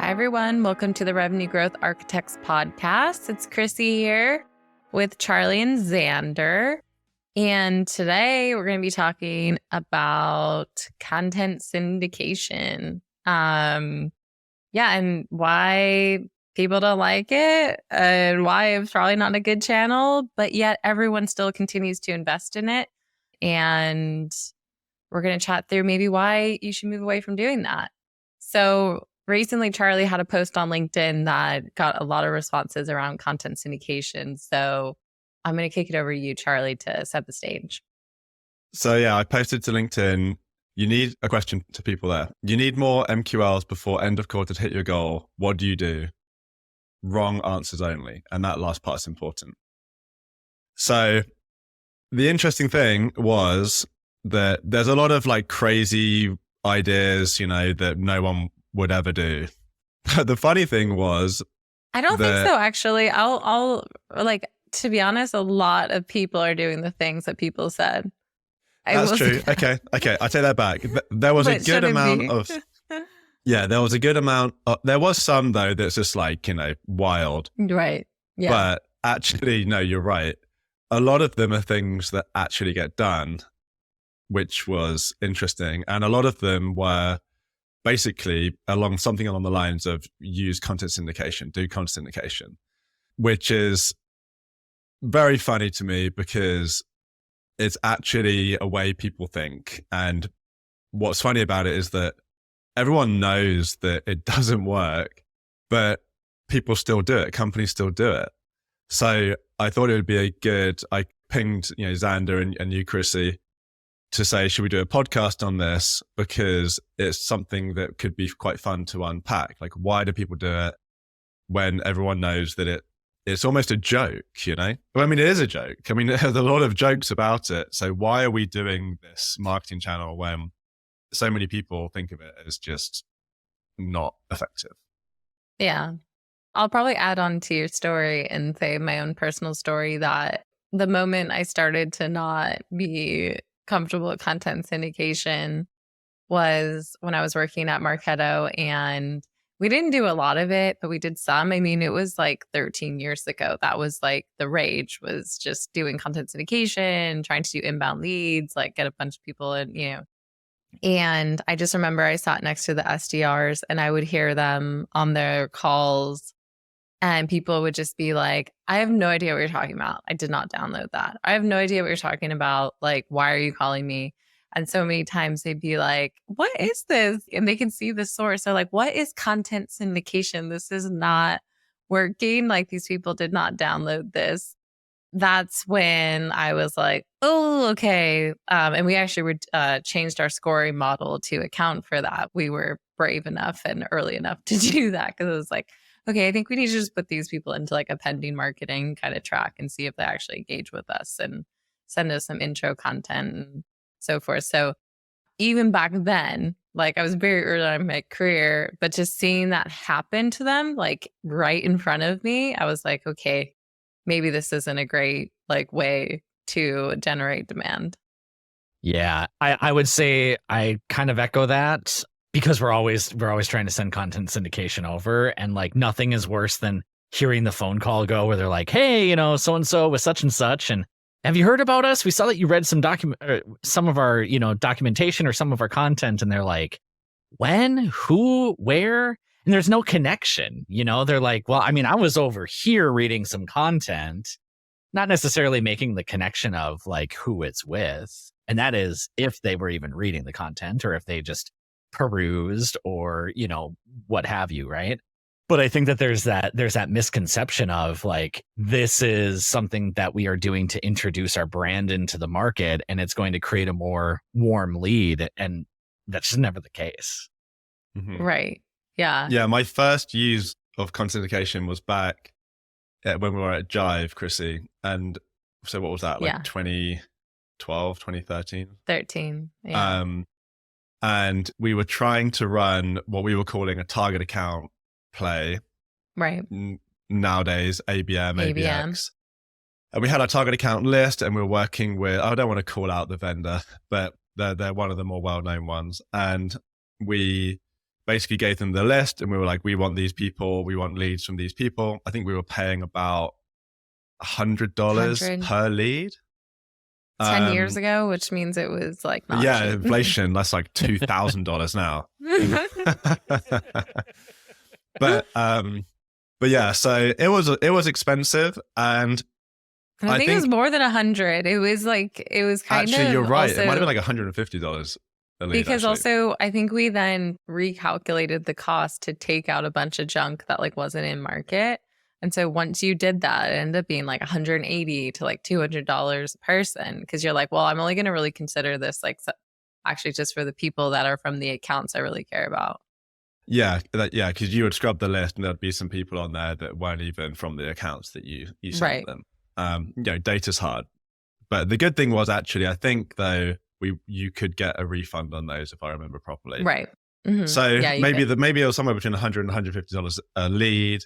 Hi, everyone. Welcome to the Revenue Growth Architects podcast. It's Chrissy here with Charlie and Xander. And today we're going to be talking about content syndication. And why people don't like it and why it's probably not a good channel, but yet everyone still continues to invest in it. And we're going to chat through maybe why you should move away from doing that. So recently, Charlie had a post on LinkedIn that got a lot of responses around content syndication. So I'm going to kick it over to you, Charlie, to set the stage. So I posted to LinkedIn. You need a question to people there. You need more MQLs before end of quarter to hit your goal. What do you do? Wrong answers only. And that last part is important. So the interesting thing was that there's a lot of like crazy ideas, that no one would ever do. But the funny thing was, I don't think so, actually. I'll to be honest, a lot of people are doing the things that people said. That's true. Okay. I take that back. There was a good amount of, there was a good amount. There was some though that's just like, wild. Right. Yeah. But actually, no, you're right. A lot of them are things that actually get done, which was interesting. And a lot of them were basically something along the lines of use content syndication, do content syndication, which is very funny to me because it's actually a way people think. And what's funny about it is that everyone knows that it doesn't work, but people still do it. Companies still do it. So I thought it would be I pinged, Xander and you, Chrissy, to say, should we do a podcast on this? Because it's something that could be quite fun to unpack. Like, why do people do it when everyone knows that it's almost a joke, Well, I mean, it is a joke. I mean, there's a lot of jokes about it. So why are we doing this marketing channel when so many people think of it as just not effective? Yeah. I'll probably add on to your story and say my own personal story that the moment I started to not be comfortable with content syndication was when I was working at Marketo, and we didn't do a lot of it, but we did some. I mean, it was like 13 years ago. That was like the rage, was just doing content syndication, trying to do inbound leads, like get a bunch of people in, And I just remember I sat next to the SDRs and I would hear them on their calls. And people would just be like, I have no idea what you're talking about. I did not download that. I have no idea what you're talking about. Like, why are you calling me? And so many times they'd be like, what is this? And they can see the source. They're like, what is content syndication? This is not working. Like, these people did not download this. That's when I was like, oh, okay. And we actually changed our scoring model to account for that. We were brave enough and early enough to do that because it was like, okay, I think we need to just put these people into like a pending marketing kind of track and see if they actually engage with us and send us some intro content and so forth. So even back then, like I was very early in my career, but just seeing that happen to them, like right in front of me, I was like, okay, maybe this isn't a great like way to generate demand. Yeah, I would say I kind of echo that. Because we're always trying to send content syndication over, and like nothing is worse than hearing the phone call go where they're like, hey, so and so with such and such, and have you heard about us? We saw that you read some of our documentation or some of our content, and they're like, when, who, where, and there's no connection. They're like, well, I mean, I was over here reading some content, not necessarily making the connection of like who it's with, and that is if they were even reading the content or if they just perused or what have you, right? But I think that there's that misconception of like, this is something that we are doing to introduce our brand into the market and it's going to create a more warm lead, and that's just never the case. Mm-hmm. Right. Yeah. Yeah, my first use of content syndication was back when we were at Jive, Chrissy, and so what was that, like 2012, 2013? 13, yeah. And we were trying to run what we were calling a target account play. Right. Nowadays, ABM, ABX. And we had our target account list and we were working with, I don't want to call out the vendor, but they're one of the more well-known ones. And we basically gave them the list and we were like, we want these people, we want leads from these people. I think we were paying about $100 100. per lead. 10 years ago, which means it was like not yeah, cheap. inflation, that's like $2,000 now. but yeah, so it was expensive, and I think it was more than 100. It was kind actually, of. You're right. Also, it might have been like $150 a lead. Because actually. also, I think we then recalculated the cost to take out a bunch of junk that like wasn't in market. And so once you did that, it ended up being like $180 to like $200 a person, because you're like, well, I'm only going to really consider this like actually just for the people that are from the accounts I really care about. Yeah, because you would scrub the list and there'd be some people on there that weren't even from the accounts that you sent Right. them. Data's hard. But the good thing was, actually, I think though, you could get a refund on those if I remember properly. Right. Mm-hmm. So maybe it was somewhere between $100 and $150 a lead,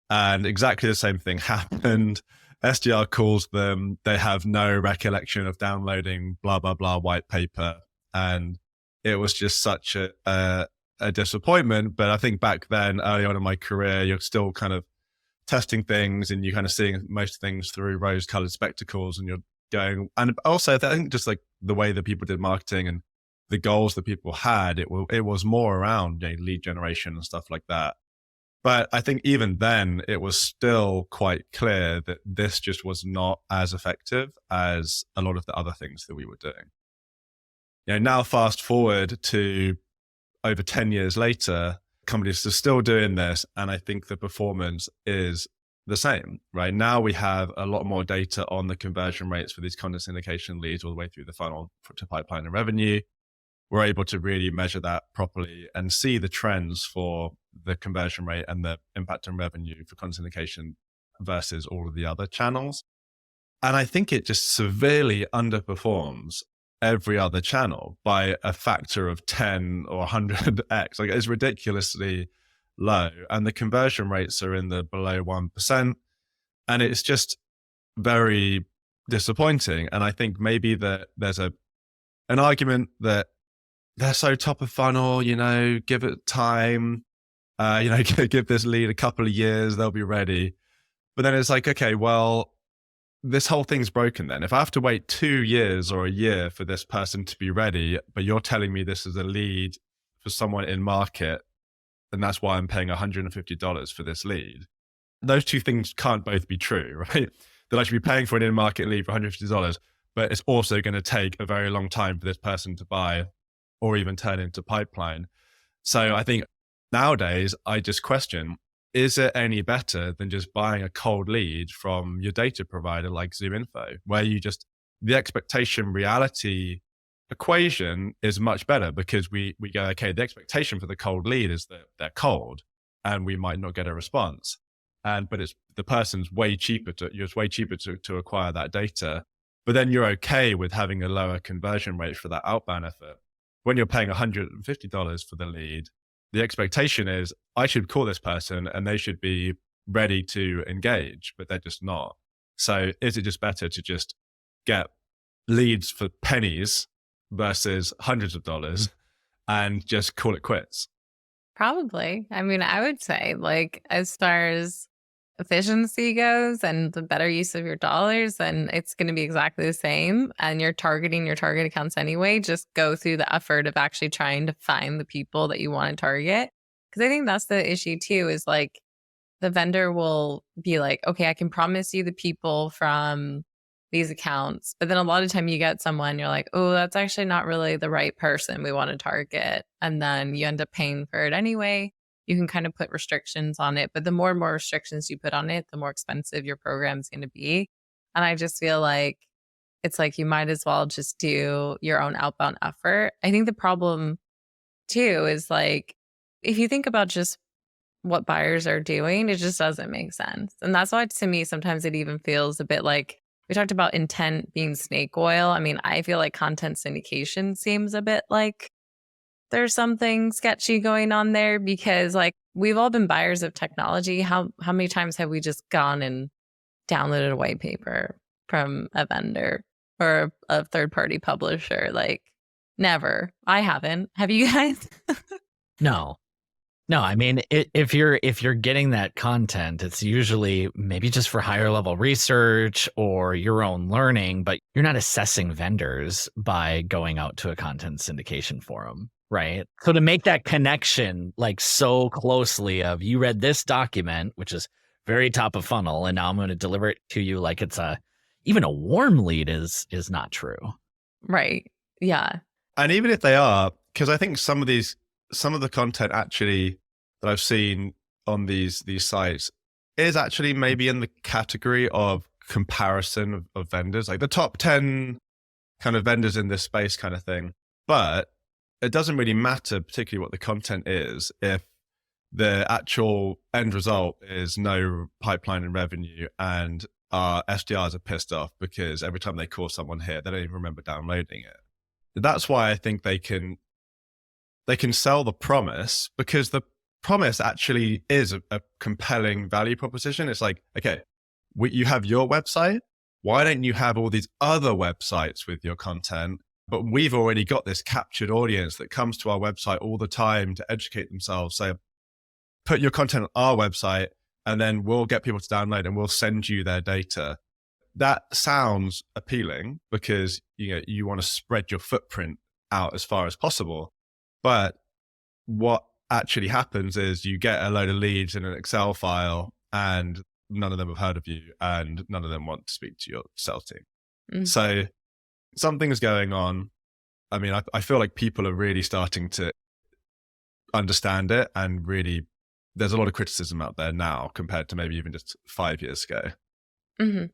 and exactly the same thing happened. SDR calls them. They have no recollection of downloading blah blah blah white paper, and it was just such a disappointment. But I think back then, early on in my career, you're still kind of testing things and you're kind of seeing most things through rose-colored spectacles, and you're going. And also, I think just like the way that people did marketing and the goals that people had, it was more around lead generation and stuff like that. But I think even then, it was still quite clear that this just was not as effective as a lot of the other things that we were doing. Now fast forward to over 10 years later, companies are still doing this, and I think the performance is the same. Right now, we have a lot more data on the conversion rates for these content syndication leads all the way through the funnel to pipeline and revenue. We're able to really measure that properly and see the trends for the conversion rate and the impact on revenue for content syndication versus all of the other channels. And I think it just severely underperforms every other channel by a factor of 10 or 100x. Like, it's ridiculously low. And the conversion rates are in the below 1%. And it's just very disappointing. And I think maybe that there's an argument that they're so top of funnel, give it time, give this lead a couple of years, they'll be ready. But then it's like, okay, well, this whole thing's broken then. If I have to wait 2 years or a year for this person to be ready, but you're telling me this is a lead for someone in market, and that's why I'm paying $150 for this lead. Those two things can't both be true, right? That I should be paying for an in-market lead for $150, but it's also going to take a very long time for this person to buy or even turn into pipeline. So I think nowadays I just question, is it any better than just buying a cold lead from your data provider like ZoomInfo, where the expectation reality equation is much better, because we go, okay, the expectation for the cold lead is that they're cold and we might not get a response. But it's the person's way cheaper to acquire that data. But then you're okay with having a lower conversion rate for that outbound effort. When you're paying $150 for the lead, the expectation is I should call this person and they should be ready to engage, but they're just not. So is it just better to just get leads for pennies versus hundreds of dollars and just call it quits? Probably. I mean, I would say, like, as far as efficiency goes and the better use of your dollars, then it's going to be exactly the same. And you're targeting your target accounts anyway. Just go through the effort of actually trying to find the people that you want to target. Because I think that's the issue too, is like the vendor will be like, okay, I can promise you the people from these accounts. But then a lot of time you get someone, you're like, oh, that's actually not really the right person we want to target. And then you end up paying for it anyway. You can kind of put restrictions on it, but the more and more restrictions you put on it, the more expensive your program is going to be. And I just feel like it's like you might as well just do your own outbound effort. I think the problem too is like, if you think about just what buyers are doing, it just doesn't make sense. And that's why, to me, sometimes it even feels a bit like, we talked about intent being snake oil. I mean, I feel like content syndication seems a bit like there's something sketchy going on there, because like we've all been buyers of technology. How many times have we just gone and downloaded a white paper from a vendor or a third-party publisher? Like, never. I haven't. Have you guys? No. No, I mean, if you're getting that content, it's usually maybe just for higher level research or your own learning, but you're not assessing vendors by going out to a content syndication forum, right? So to make that connection like so closely of you read this document, which is very top of funnel, and now I'm going to deliver it to you like it's even a warm lead is not true. Right. Yeah. And even if they are, because I think some of the content actually that I've seen on these sites is actually maybe in the category of comparison of vendors, like the top 10 kind of vendors in this space kind of thing. But it doesn't really matter particularly what the content is if the actual end result is no pipeline and revenue, and our SDRs are pissed off because every time they call someone here, they don't even remember downloading it. That's why I think they can sell the promise, because the promise actually is a compelling value proposition. It's like, okay, you have your website. Why don't you have all these other websites with your content? But we've already got this captured audience that comes to our website all the time to educate themselves. So put your content on our website, and then we'll get people to download and we'll send you their data. That sounds appealing because you want to spread your footprint out as far as possible. But what actually happens is you get a load of leads in an Excel file and none of them have heard of you and none of them want to speak to your sales team. Mm. So something's going on. I mean, I feel like people are really starting to understand it, and really there's a lot of criticism out there now compared to maybe even just 5 years ago. Mm-hmm.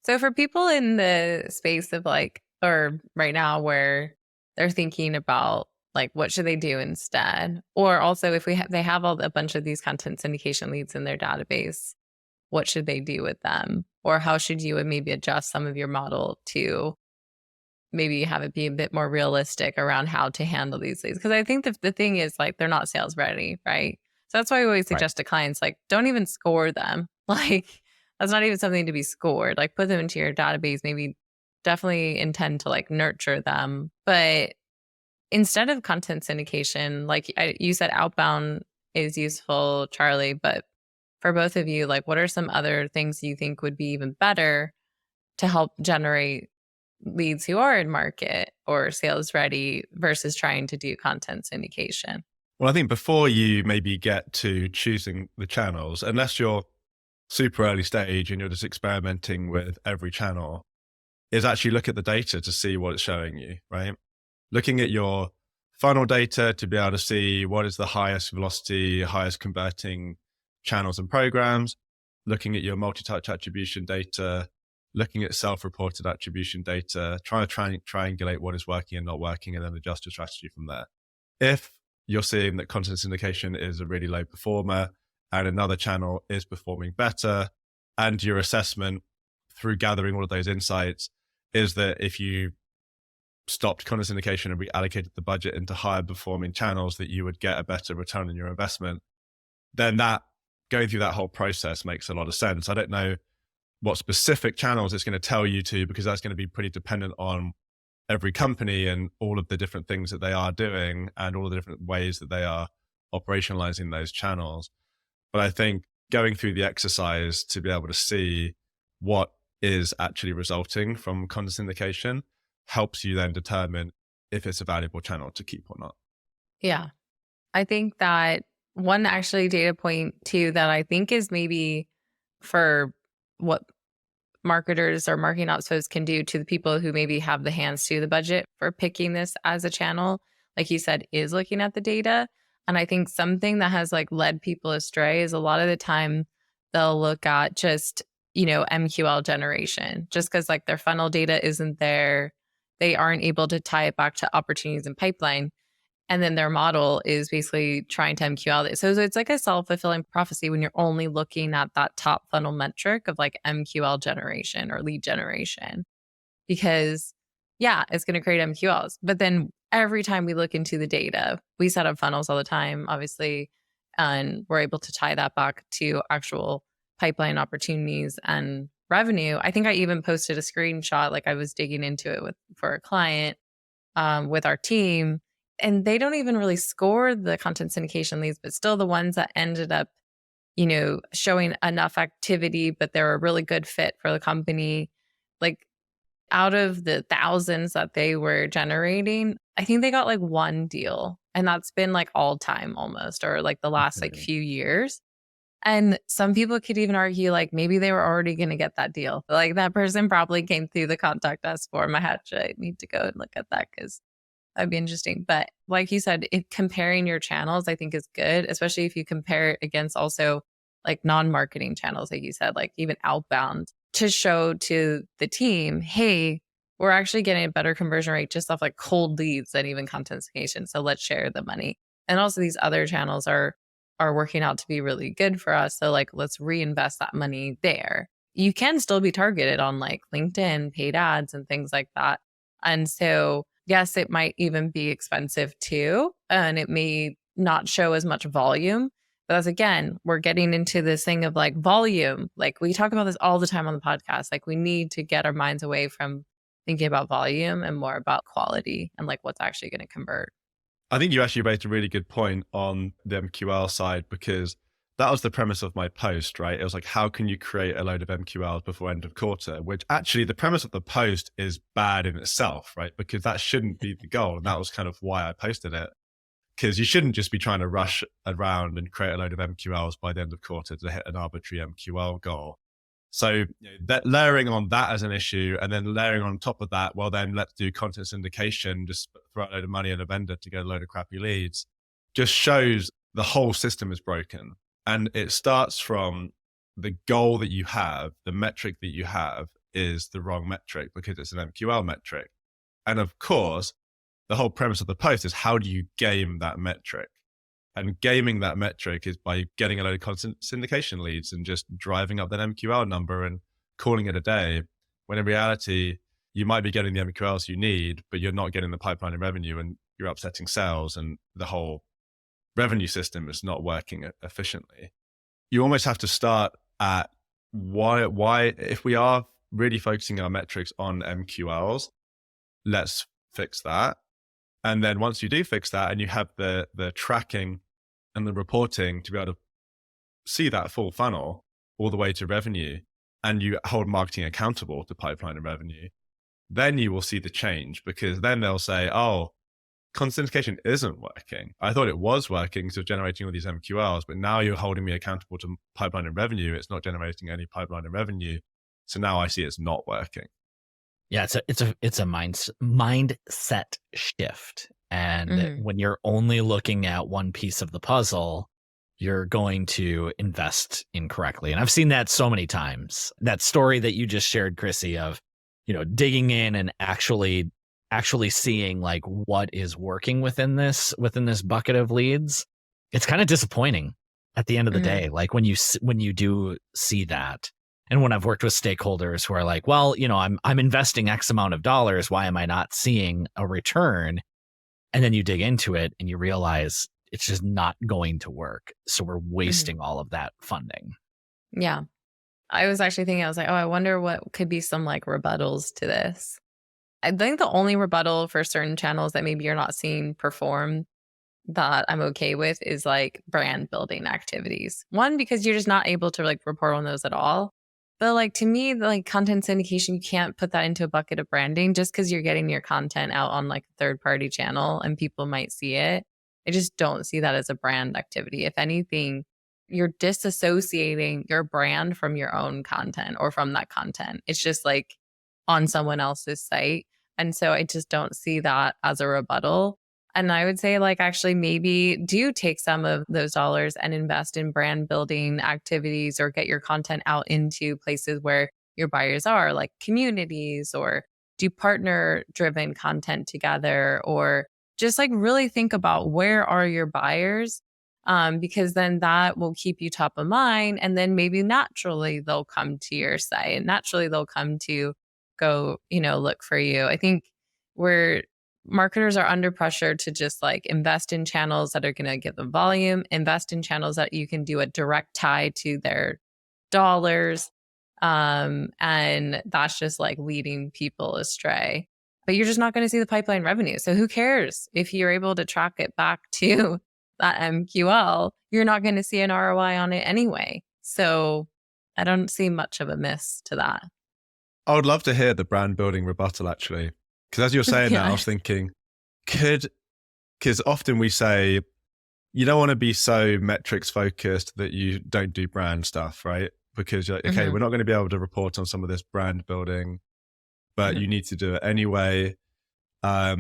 So for people in the space of like, or right now where they're thinking about like, what should they do instead? Or also if they have a bunch of these content syndication leads in their database, what should they do with them? Or how should you maybe adjust some of your model to maybe have it be a bit more realistic around how to handle these leads? Because I think the thing is like, they're not sales ready, right? So that's why I always suggest to clients, like, don't even score them. Like, that's not even something to be scored. Like, put them into your database, maybe definitely intend to like nurture them. But instead of content syndication, like you said, outbound is useful, Charlie, but for both of you, like, what are some other things you think would be even better to help generate leads who are in market or sales ready versus trying to do content syndication? Well, I think before you maybe get to choosing the channels, unless you're super early stage and you're just experimenting with every channel, is actually look at the data to see what it's showing you, right? Looking at your funnel data to be able to see what is the highest velocity, highest converting channels and programs, looking at your multi-touch attribution data, looking at self-reported attribution data, trying to triangulate what is working and not working, and then adjust your strategy from there. If you're seeing that content syndication is a really low performer and another channel is performing better, and your assessment through gathering all of those insights is that if you stopped content syndication and reallocated the budget into higher performing channels, that you would get a better return on your investment, then that going through that whole process makes a lot of sense. I don't know what specific channels it's going to tell you to, because that's going to be pretty dependent on every company and all of the different things that they are doing and all of the different ways that they are operationalizing those channels. But I think going through the exercise to be able to see what is actually resulting from content syndication helps you then determine if it's a valuable channel to keep or not. Yeah. I think that one actually data point too that I think is maybe for what marketers or marketing ops folks can do to the people who maybe have the hands to the budget for picking this as a channel, like you said, is looking at the data. And I think something that has like led people astray is a lot of the time they'll look at just, MQL generation, just because like their funnel data isn't there. They aren't able to tie it back to opportunities and pipeline. And then their model is basically trying to MQL it. So it's like a self-fulfilling prophecy when you're only looking at that top funnel metric of like MQL generation or lead generation. Because yeah, it's going to create MQLs. But then every time we look into the data, we set up funnels all the time, obviously, and we're able to tie that back to actual pipeline opportunities and revenue. I think I even posted a screenshot, like I was digging into it for a client with our team. And they don't even really score the content syndication leads, but still the ones that ended up, showing enough activity, but they're a really good fit for the company. Like out of the thousands that they were generating, I think they got like one deal. And that's been like all time almost, or like the last like few years. And some people could even argue like maybe they were already going to get that deal. Like that person probably came through the contact us form. I need to go and look at that because that'd be interesting. But like you said, if comparing your channels, I think is good, especially if you compare it against also like non-marketing channels, like you said, like even outbound, to show to the team, hey, we're actually getting a better conversion rate just off like cold leads than even content syndication. So let's share the money. And also these other channels are working out to be really good for us. So like let's reinvest that money there. You can still be targeted on like LinkedIn, paid ads and things like that. And so yes, it might even be expensive too, and it may not show as much volume. But as again, we're getting into this thing of like volume. Like we talk about this all the time on the podcast. Like we need to get our minds away from thinking about volume and more about quality and like what's actually going to convert. I think you actually raised a really good point on the MQL side, because that was the premise of my post, right? It was like, how can you create a load of MQLs before end of quarter? Which actually the premise of the post is bad in itself, right? Because that shouldn't be the goal. And that was kind of why I posted it. Because you shouldn't just be trying to rush around and create a load of MQLs by the end of quarter to hit an arbitrary MQL goal. So that layering on that as an issue, and then layering on top of that, well, then let's do content syndication, just throw a load of money at a vendor to get a load of crappy leads, just shows the whole system is broken. And it starts from the goal that you have, the metric that you have is the wrong metric because it's an MQL metric. And of course, the whole premise of the post is how do you game that metric? And gaming that metric is by getting a load of content syndication leads and just driving up that MQL number and calling it a day. When in reality, you might be getting the MQLs you need, but you're not getting the pipeline of revenue and you're upsetting sales and the whole revenue system is not working efficiently. You almost have to start at why, if we are really focusing our metrics on MQLs, let's fix that. And then once you do fix that and you have the tracking and the reporting to be able to see that full funnel all the way to revenue, and you hold marketing accountable to pipeline and revenue, then you will see the change, because then they'll say, oh, content syndication isn't working. I thought it was working, so generating all these MQLs, but now you're holding me accountable to pipeline and revenue. It's not generating any pipeline and revenue. So now I see it's not working. Yeah, it's a mindset shift. And when you're only looking at one piece of the puzzle, you're going to invest incorrectly. And I've seen that so many times. That story that you just shared, Chrissy, of, digging in and actually seeing like what is working within this bucket of leads. It's kind of disappointing at the end of the day. Like when you do see that. And when I've worked with stakeholders who are like, well, I'm investing X amount of dollars. Why am I not seeing a return? And then you dig into it and you realize it's just not going to work. So we're wasting all of that funding. Yeah. I was actually thinking, I was like, oh, I wonder what could be some like rebuttals to this. I think the only rebuttal for certain channels that maybe you're not seeing perform that I'm okay with is like brand building activities. One, because you're just not able to like report on those at all. But like to me, like content syndication, you can't put that into a bucket of branding just because you're getting your content out on like a third party channel and people might see it. I just don't see that as a brand activity. If anything, you're disassociating your brand from your own content or from that content. It's just like on someone else's site. And so I just don't see that as a rebuttal. And I would say like actually maybe do take some of those dollars and invest in brand building activities or get your content out into places where your buyers are, like communities, or do partner driven content together, or just like really think about where are your buyers, because then that will keep you top of mind. And then maybe naturally they'll come to your site and naturally they'll come to go, look for you. I think marketers are under pressure to just like invest in channels that are going to give them volume, invest in channels that you can do a direct tie to their dollars. And that's just like leading people astray. but you're just not going to see the pipeline revenue. So who cares if you're able to track it back to that MQL? You're not going to see an ROI on it anyway. So I don't see much of a miss to that. I would love to hear the brand building rebuttal, actually. Because as you're saying that, I was thinking, because often we say, you don't want to be so metrics focused that you don't do brand stuff, right? Because you're like, okay, we're not going to be able to report on some of this brand building, but you need to do it anyway. I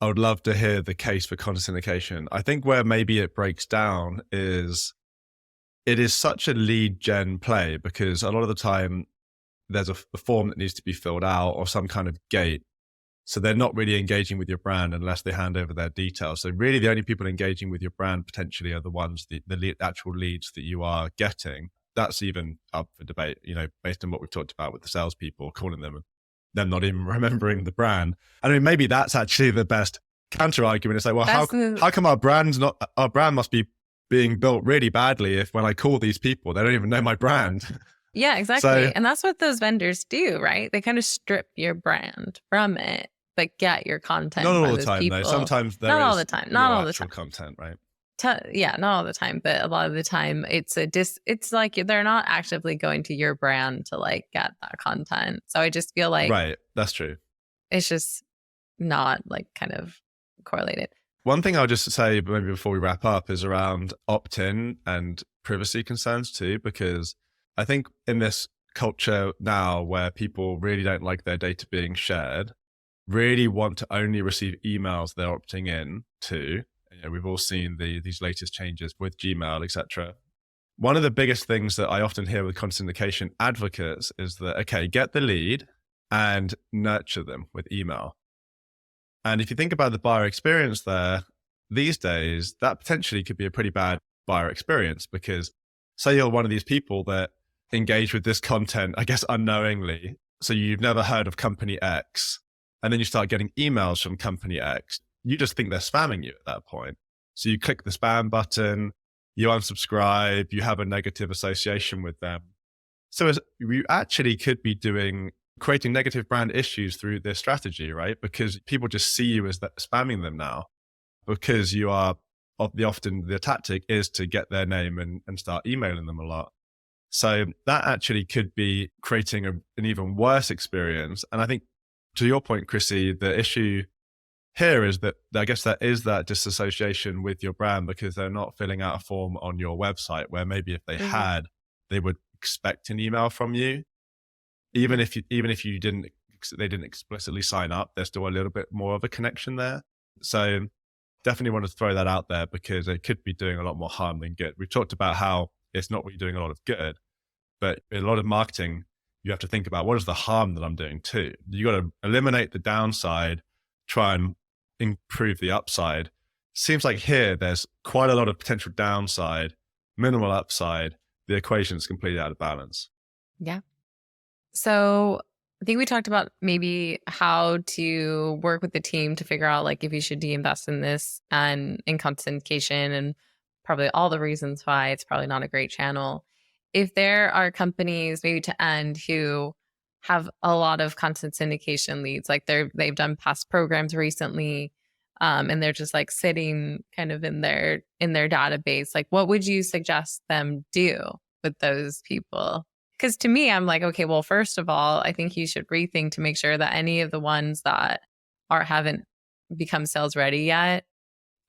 would love to hear the case for content syndication. I think where maybe it breaks down is it is such a lead gen play, because a lot of the time there's a form that needs to be filled out or some kind of gate. So they're not really engaging with your brand unless they hand over their details. So really the only people engaging with your brand potentially are the ones, the actual leads that you are getting. That's even up for debate, based on what we've talked about with the salespeople, calling them not even remembering the brand. I mean, maybe that's actually the best counter argument. It's like, well, how come our brand must be being built really badly if when I call these people, they don't even know my brand? Yeah, exactly. And that's what those vendors do, right? They kind of strip your brand from it, but get your content. Not all the time, though. Sometimes not all the time. Not all the time. Content, right? Yeah, not all the time, but a lot of the time, it's like they're not actively going to your brand to like get that content. So I just feel like right, that's true. It's just not like kind of correlated. One thing I'll just say maybe before we wrap up is around opt-in and privacy concerns too, because I think in this culture now where people really don't like their data being shared, really want to only receive emails they're opting in to. We've all seen these latest changes with Gmail, etc. One of the biggest things that I often hear with content syndication advocates is that, okay, get the lead and nurture them with email. And if you think about the buyer experience there, these days, that potentially could be a pretty bad buyer experience, because say you're one of these people that engage with this content, I guess, unknowingly. So you've never heard of company X, and then you start getting emails from company X. You just think they're spamming you at that point. So you click the spam button, you unsubscribe, you have a negative association with them. So you actually could be creating negative brand issues through this strategy, right? Because people just see you as spamming them now, because you are often the tactic is to get their name and start emailing them a lot. So that actually could be creating an even worse experience. And I think to your point, Chrissy, the issue here is that I guess there is that disassociation with your brand, because they're not filling out a form on your website where maybe if they had, they would expect an email from you. Even if they didn't explicitly sign up, there's still a little bit more of a connection there. So definitely want to throw that out there, because it could be doing a lot more harm than good. We've talked about how it's not really doing a lot of good, but in a lot of marketing, you have to think about what is the harm that I'm doing too. You got to eliminate the downside, try and improve the upside. Seems like here there's quite a lot of potential downside, minimal upside. The equation is completely out of balance. Yeah. So I think we talked about maybe how to work with the team to figure out like if you should de-invest in this and in content syndication, and probably all the reasons why it's probably not a great channel. If there are companies maybe to end who have a lot of content syndication leads, like they've done past programs recently, and they're just like sitting kind of in their database, like what would you suggest them do with those people? Because to me, I'm like, okay, well, first of all, I think you should rethink to make sure that any of the ones that haven't become sales ready yet,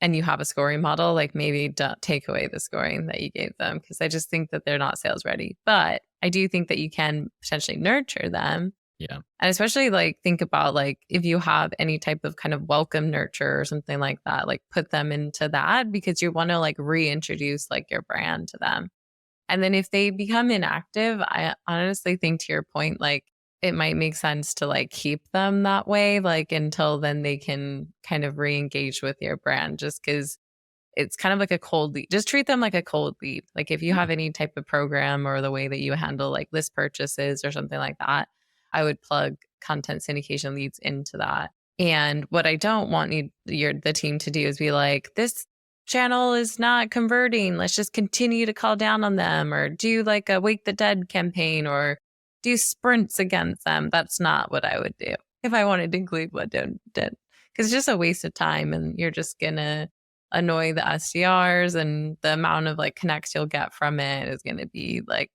and you have a scoring model, like maybe don't take away the scoring that you gave them, because I just think that they're not sales ready. But I do think that you can potentially nurture them. Yeah. And especially like think about like if you have any type of kind of welcome nurture or something like that, like put them into that, because you want to like reintroduce like your brand to them. And then if they become inactive, I honestly think to your point, like it might make sense to like keep them that way, like until then they can kind of re-engage with your brand, just because it's kind of like a cold lead. Just treat them like a cold lead. Like if you have any type of program or the way that you handle like list purchases or something like that, I would plug content syndication leads into that. And what I don't want the team to do is be like, this channel is not converting, let's just continue to call down on them, or do like a Wake the Dead campaign, or do sprints against them. That's not what I would do. if I wanted to include what don't. Because it's just a waste of time, and you're just going to annoy the SDRs, and the amount of like connects you'll get from it is going to be like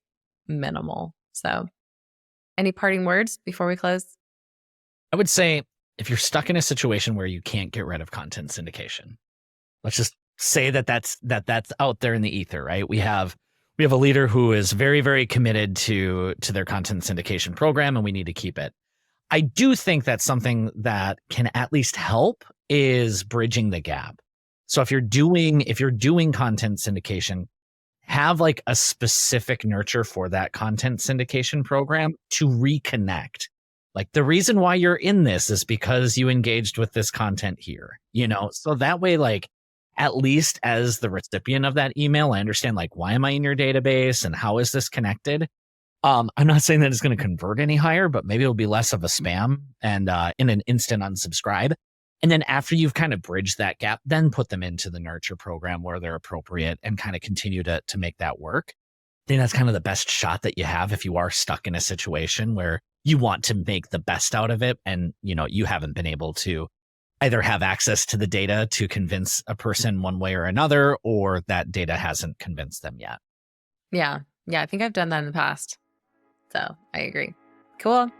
minimal. So any parting words before we close? I would say if you're stuck in a situation where you can't get rid of content syndication, let's just say that's out there in the ether, right? We have a leader who is very, very committed to their content syndication program, and we need to keep it. I do think that's something that can at least help is bridging the gap. So if you're doing content syndication, have like a specific nurture for that content syndication program to reconnect. Like the reason why you're in this is because you engaged with this content here, so that way, like, at least as the recipient of that email, I understand like, why am I in your database and how is this connected? I'm not saying that it's going to convert any higher, but maybe it'll be less of a spam and in an instant unsubscribe. And then after you've kind of bridged that gap, then put them into the nurture program where they're appropriate and kind of continue to make that work. I think that's kind of the best shot that you have if you are stuck in a situation where you want to make the best out of it and, you haven't been able to either have access to the data to convince a person one way or another, or that data hasn't convinced them yet. Yeah. I think I've done that in the past. So I agree. Cool.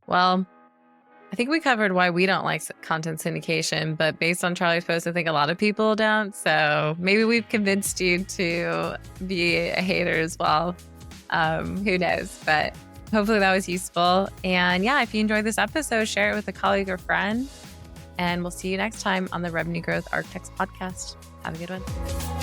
Well, I think we covered why we don't like content syndication, but based on Charlie's post, I think a lot of people don't. So maybe we've convinced you to be a hater as well. Who knows? But hopefully that was useful. And yeah, if you enjoyed this episode, share it with a colleague or friend. And we'll see you next time on the Revenue Growth Architects podcast. Have a good one.